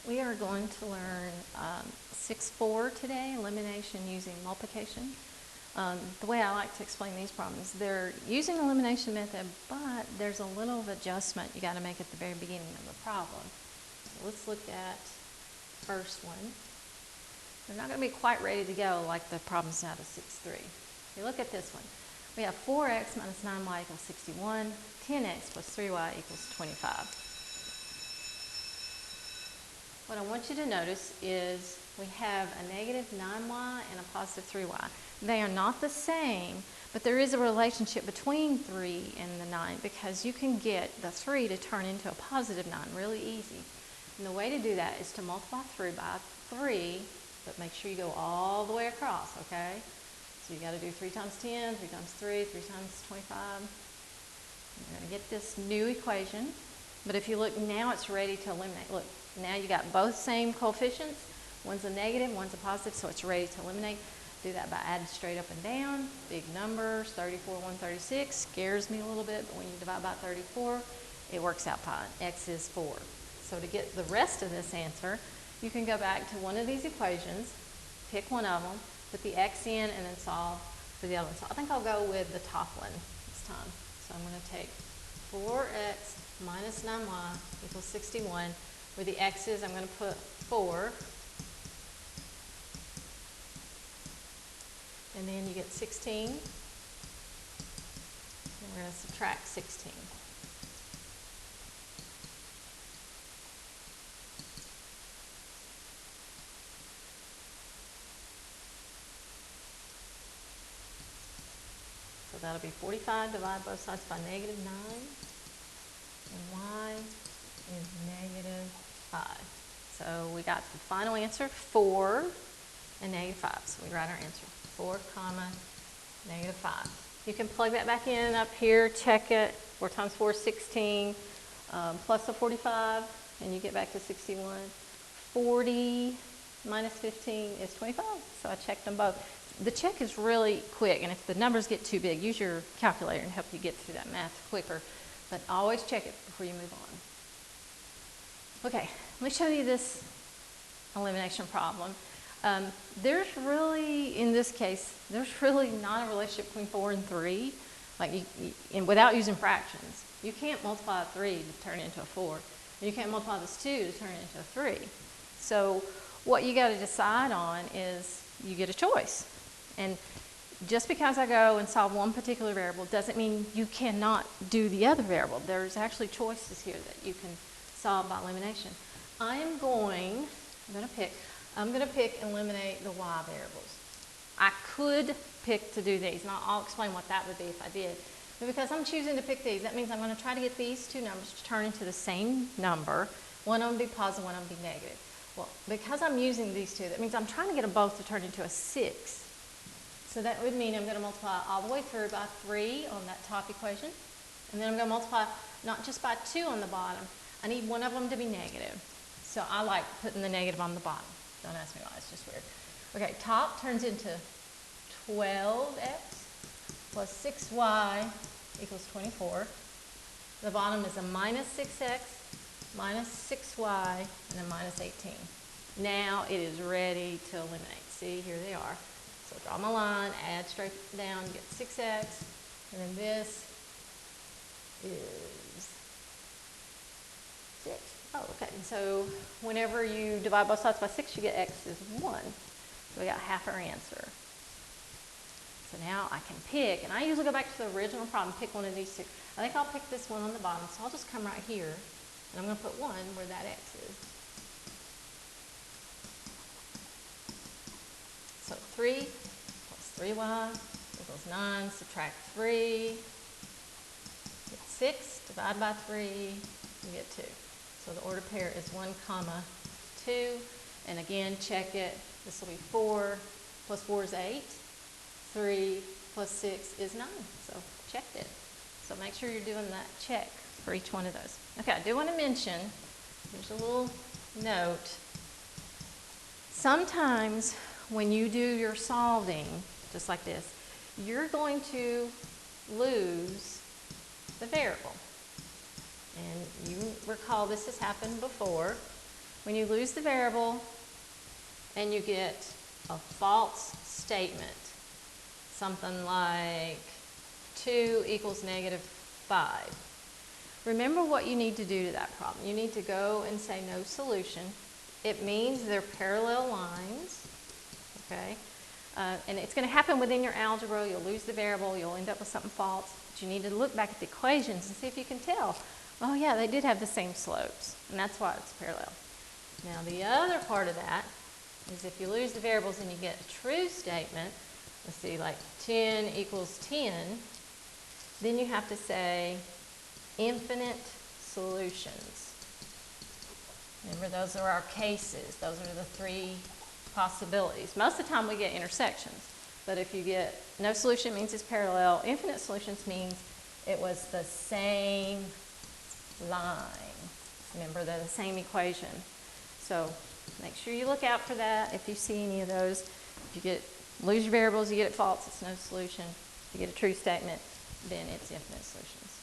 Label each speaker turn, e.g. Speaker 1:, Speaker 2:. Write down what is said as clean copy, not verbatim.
Speaker 1: We are going to learn 6-4 today, elimination using multiplication. The way I like to explain these problems, they're using the elimination method, but there's a little adjustment you got to make at the very beginning of the problem. So let's look at the first one. They're not going to be quite ready to go like the problems out of 6-3. If you look at this one, we have 4x minus 9y equals 61, 10x plus 3y equals 25. What I want you to notice is we have a negative 9y and a positive 3y. They are not the same, but there is a relationship between 3 and the 9 because you can get the 3 to turn into a positive 9 really easy. And the way to do that is to multiply through by 3, but make sure you go all the way across, okay? So you got to do 3 times 10, 3 times 3, 3 times 25. You're going to get this new equation. But if you look now, it's ready to eliminate. Look, now you got both same coefficients. One's a negative, one's a positive, so it's ready to eliminate. Do that by adding straight up and down. Big numbers, 34, 136, scares me a little bit, but when you divide by 34, it works out fine. X is 4. So to get the rest of this answer, you can go back to one of these equations, pick one of them, put the x in, and then solve for the other one. So I think I'll go with the top one this time. So I'm going to take 4x minus 9y equals 61. Where the x is, I'm going to put 4. And then you get 16. And we're going to subtract 16. So that'll be 45, divide both sides by negative 9. And y is negative 5. So we got the final answer, 4 and negative 5. So we write our answer, 4 comma negative 5. You can plug that back in up here, check it. 4 times 4 is 16, plus the 45, and you get back to 61. 40 minus 15 is 25, so I checked them both. The check is really quick, and if the numbers get too big, use your calculator and help you get through that math quicker. But always check it before you move on. Okay, let me show you this elimination problem. There's really, in this case, there's really not a relationship between 4 and 3, and without using fractions. You can't multiply 3 to turn it into a 4, and you can't multiply this 2 to turn it into a 3. So what you got to decide on is you get a choice. And just because I go and solve one particular variable doesn't mean you cannot do the other variable. There's actually choices here that you can solve by elimination. I'm going to pick and eliminate the y variables. I could pick to do these, and I'll explain what that would be if I did. But because I'm choosing to pick these, that means I'm going to try to get these two numbers to turn into the same number. One of them be positive, one of them be negative. Well, because I'm using these two, that means I'm trying to get them both to turn into a 6. So that would mean I'm going to multiply all the way through by 3 on that top equation. And then I'm going to multiply not just by 2 on the bottom. I need one of them to be negative. So I like putting the negative on the bottom. Don't ask me why, it's just weird. Okay, top turns into 12x plus 6y equals 24. The bottom is a minus 6x, minus 6y, and a minus 18. Now it is ready to eliminate. See, here they are. So draw my line, add straight down, get 6x, and then this is 6. Oh, okay. And so whenever you divide both sides by 6, you get x is 1. So we got half our answer. So now I can pick, and I usually go back to the original problem, pick one of these two. I think I'll pick this one on the bottom, so I'll just come right here, and I'm going to put 1 where that x is. So 3 plus 3y equals 9, subtract 3, get 6, divide by 3, you get 2. So the order pair is 1 comma 2, and again, check it. This will be 4 plus 4 is 8, 3 plus 6 is 9, so checked it. So make sure you're doing that check for each one of those. Okay, I do want to mention, here's a little note. Sometimes when you do your solving, just like this, you're going to lose the variable. And you recall this has happened before. when you lose the variable and you get a false statement, something like 2 equals negative 5. Remember what you need to do to that problem. You need to go and say no solution. It means they're parallel lines, okay? And it's going to happen within your algebra. You'll lose the variable. You'll end up with something false. But you need to look back at the equations and see if you can tell. Oh, yeah, they did have the same slopes, and that's why it's parallel. Now, the other part of that is if you lose the variables and you get a true statement, let's see, like 10 equals 10, then you have to say infinite solutions. Remember, those are our cases. Those are the 3 possibilities. Most of the time we get intersections, but if you get no solution, it means it's parallel. Infinite solutions means it was the same line. Remember, they're the same equation. So make sure you look out for that if you see any of those. If you lose your variables, you get it false, it's no solution. If you get a true statement, then it's infinite solutions.